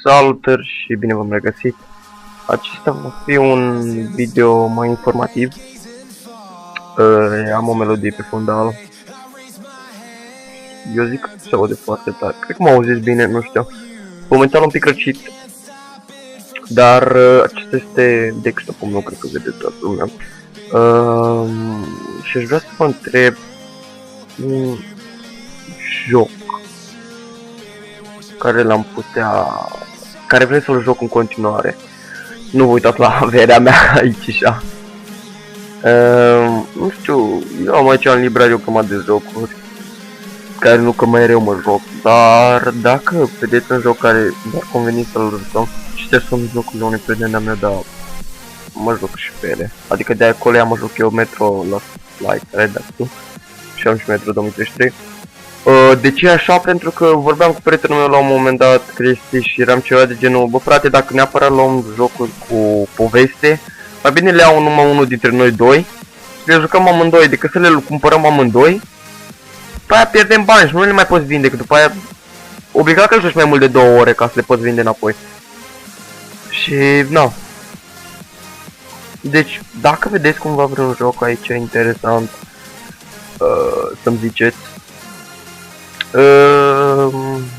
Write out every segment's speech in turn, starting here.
Salutări și bine v-am regăsit. Acesta va fi un video mai informativ. Am o melodie pe fundal. Eu zic că se aude foarte tare. Cred că mă auziți bine, nu știu. Momentan un pic răcit. Dar acesta este desktop-ul meu, cred că vedeți toată lumea. Și aș vrea să vă întreb un joc care l-am putea... care vreau să-l joc în continuare. Nu vă uitați la averea mea aici așa. Nu știu, eu am aici în librariu o grămadă de jocuri care nu că mai mereu mă joc, dar dacă vedeți un joc care v-ar conveni să-l jucăm, citea sunt jocurile unui prieten de-a meu, dar mă joc și pe ele. Adică de acolo mă joc eu Metro Last Light Redux și am și Metro 2033. De ce așa? Pentru că vorbeam cu prietenul meu la un moment dat, Cristi, și eram ceva de genul: bă frate, dacă neapărat luăm jocuri cu poveste, mai bine le iau numai unul dintre noi doi, să le jucăm amândoi, decât să le cumpărăm amândoi. După aia pierdem bani și nu le mai poți vinde, că după aia obligat că îl joci mai mult de 2 ore ca să le poți vinde înapoi. Și nu. Deci, dacă vedeți cumva vreun joc aici interesant, să-mi ziceți.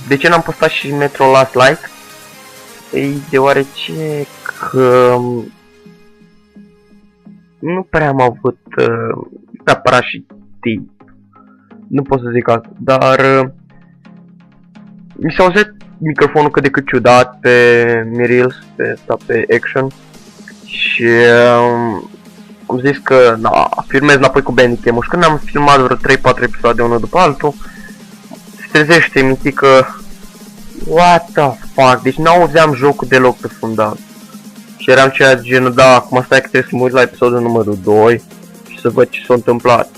De ce n-am postat și Metro Last Light? Ei, deoarece că nu prea am avut neapărat și timp. Nu pot să zic asta, dar mi s-a auzit microfonul cât de cât ciudat pe Mirils, pe Action. Și am zis că filmez înapoi cu Bandicam. Și când am filmat vreo 3-4 episoade unul după altul, se trezește mitică: what the fuck, deci n-auzeam jocul deloc pe fundal. Și eram ceea de genul: da, acum stai că trebuie să mă uit la episodul numărul 2 și să văd ce s-a întâmplat.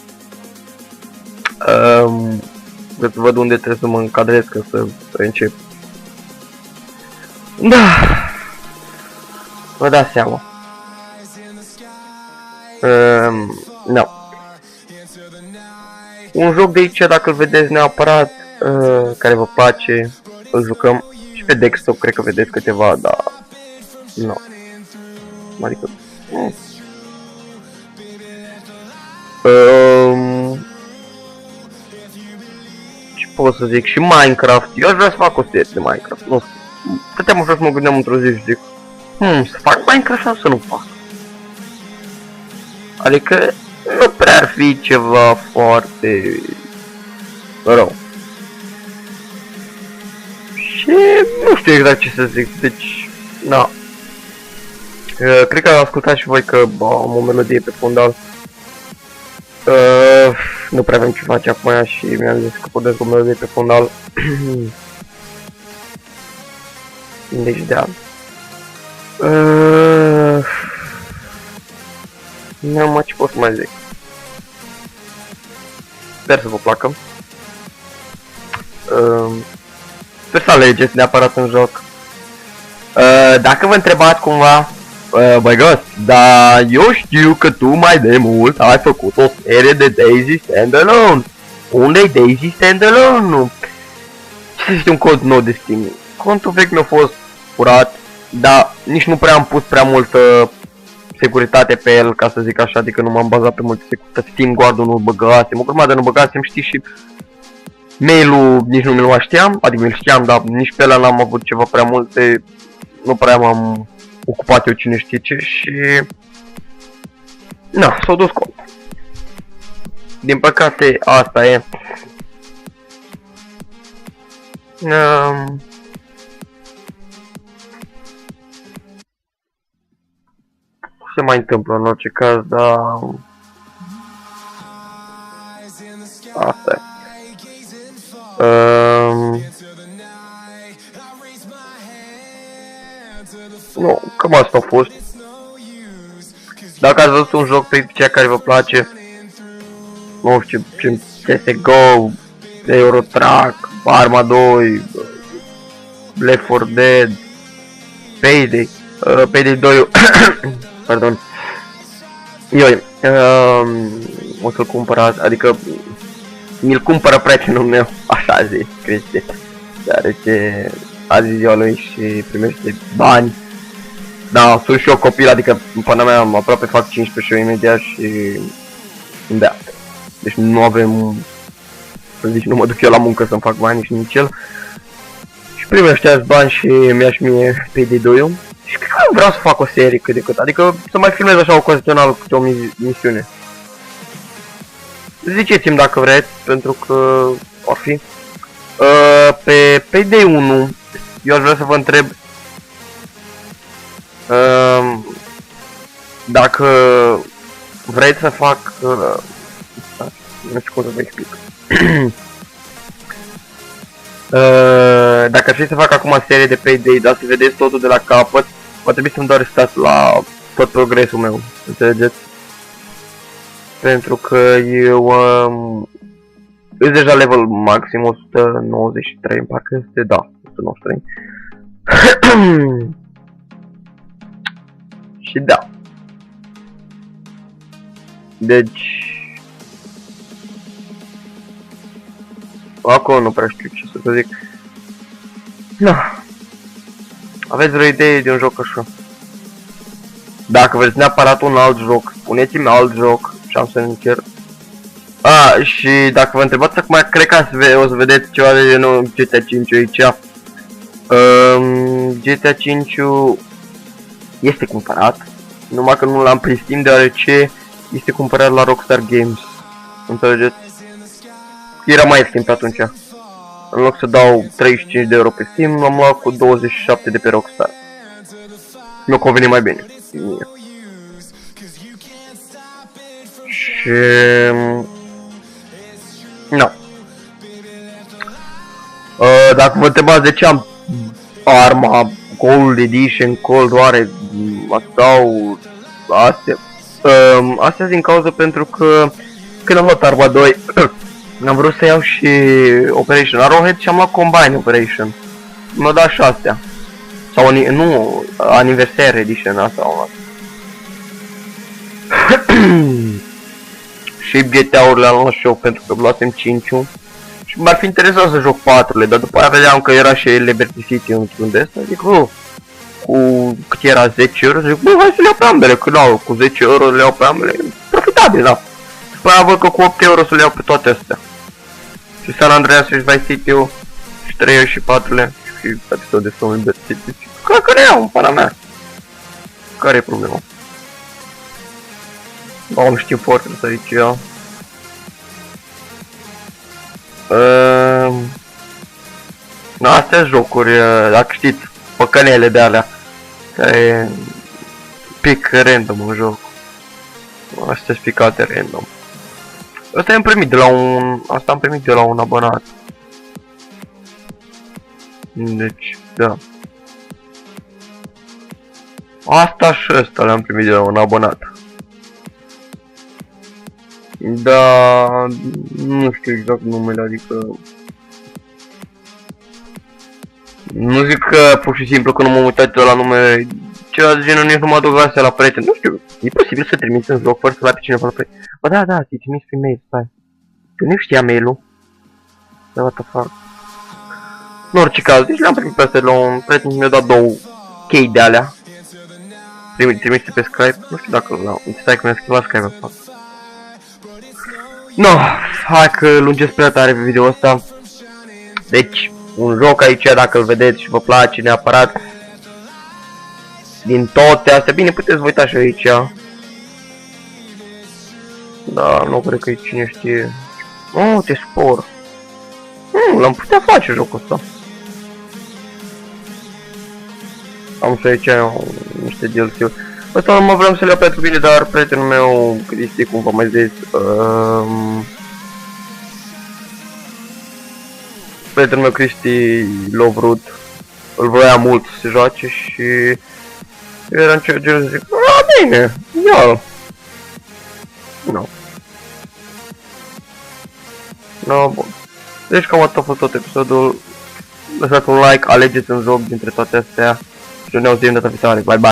Vreau să văd unde trebuie să mă încadrez ca să încep. Da, vă dați seama. No. Un joc de aici, dacă îl vedeți neapărat, care vă place, îl jucăm și pe desktop, cred că vedeți câteva, dar nu. Adică ce pot să zic, și Minecraft. Eu aș vrea să fac o serie de Minecraft, nu știu. Stăteam așa și mă gândeam într-o zi și zic: să fac Minecraft sau să nu fac? Adică nu prea ar fi ceva foarte rău. Și nu știu exact ce să zic, deci, na. Cred că ascultați și voi că am o melodie pe fundal. Nu prea avem ce face acum și mi-am zis că pot o melodie pe fundal. Deci da. Nu mai ce pot să mai zic. Sper să vă placă. Sper să alegeți neapărat un joc. Dacă vă întrebați cumva: băi Ghost, dar eu știu că tu mai de mult ai făcut o serie de Daisy Standalone. Unde-i Daisy Standalone? Ce să știu, un cod nou de Steam. Contul vechi mi-a fost furat, dar nici nu prea am pus prea multă securitate pe el, ca să zic așa, adică nu m-am bazat pe multe securitate. Steam Guard-ul nu-l băgasem, o grămadă nu băgasem, știi, și mail-ul nici nu mi-l știam, adică mi-l știam, dar nici pe ăla n-am avut ceva prea multe, nu prea m-am ocupat eu cine știe ce și... na, s-au dus cont. Din păcate, asta e. Se mai întâmplă în orice caz, dar... asta e. Nu, cam asta a fost. Dacă ați văzut un joc pe cea care vă place, nu știu, CSGO, Eurotrack, Arma 2, Left 4 Dead, Payday 2, pardon, o să-l cumpărați, adică mi-l cumpără prietenul meu, așa zic, Cristi, deoarece azi ziua lui și primește bani. Da, sunt și eu copil, adică până mea aproape fac 15 și eu imediat și da. Deci nu avem, deci nu mă duc eu la muncă să-mi fac bani nici el. Și primește azi bani și mi-a și mie PD2-ul. Și cred că vreau să fac o serie cât de cât, adică să mai filmez așa ocasional câte o misiune. Ziceți-mi dacă vreți, pentru că ar fi. Pe PD1, eu aș vrea să vă întreb dacă vreți să fac, nu știu cum să vă explic. Dacă ar fi să fac acum serie de Payday, dar să vedeți totul de la capăt, va trebui să-mi doar stați la tot progresul meu, înțelegeți? Pentru că eu sunt deja level maxim 193, parcă este, da, 193. Și da. Deci acolo nu prea știu ce să vă zic. Na. Aveți vreo idee de un joc așa? Dacă vreți neapărat un alt joc, spuneți-mi alt joc și am să încerc. Și dacă vă întrebați acum, cred că o să vedeți ceva de genul GTA 5 aici. GTA 5 este cumpărat, numai că nu l-am prins timp deoarece este cumpărat la Rockstar Games. Înțelegeți? Era mai ieftin pe atunci. În loc să dau 35 de euro pe Steam, l-am luat cu 27 de pe Rockstar. Mi-a convenit mai bine. Și... no. Dacă vă întrebați de ce am arma Gold Edition, Cold War, sau astea. Astea din cauza pentru că când am luat arma 2 am vrut să iau și Operation Arrowhead și am luat Combine Operation. Mi-a dat și astea. Sau nu, Anniversary Edition asta am luat. Și GTA-urile am luat și eu pentru că luasem 5-ul. Și m-ar fi interesat să joc 4-le, dar după aia vedeam că era și Liberty City într-un de ăsta, zic, cu cât era 10 euro, zic, hai să le iau pe ambele, că nu, cu 10 euro le iau pe ambele, profitabil, da. După aia văd că cu 8 euro să le iau pe toate astea. Și San Andreas și Vice City-ul, și 3 și 4-le, și episodul de Stone Liberty City, și că le iau, în pana mea. Care e problema? Nu știu foarte să aici iau. Astea jocuri, dacă știți, păcănele de alea, care pic random în joc. Astea sunt picate random. Asta am primit de la un abonat. Deci, da. Asta și ăsta le-am primit de la un abonat. Da, nu știu exact numele, adică... Nu zic că pur și simplu că nu m-am uitat eu la nume, ceva de genul nici nu mă adăugase la prieten, nu știu, e posibil să trimiți în joc fără să l-ai pe cineva la prieten. Bă, da, ți-i trimis pe mail, stai. Eu nu știa mail-ul. Da, what the fuck. În orice caz, deci le-am primit pe astea la un prieten, mi-a dat 2 chei de alea. Trimise pe Skype, nu știu dacă l-am, stai că mi-a schimbat Skype-ul, fac. No, hai că lungesc prea tare pe video ăsta. Deci, un joc aici, dacă îl vedeți și vă place neapărat. Din toate astea, bine, puteți vă uita și aici. Da, nu cred că e cine știe. Oh, te spor. L-am putea face jocul ăsta. Am și aici niște DLC-uri. Ăsta nu mă vreau să le iau pentru bine, dar prietenul meu, Cristi, cum v-am mai zis, prietenul meu Cristi l-a vrut, îl voia mult să se joace și eu eram genul să zic, bine, ia-l. No. No, bun. Deci cam atât a fost tot episodul. Lăsați un like, alegeți un joc dintre toate astea și ne auzim data viitoare. Bye bye!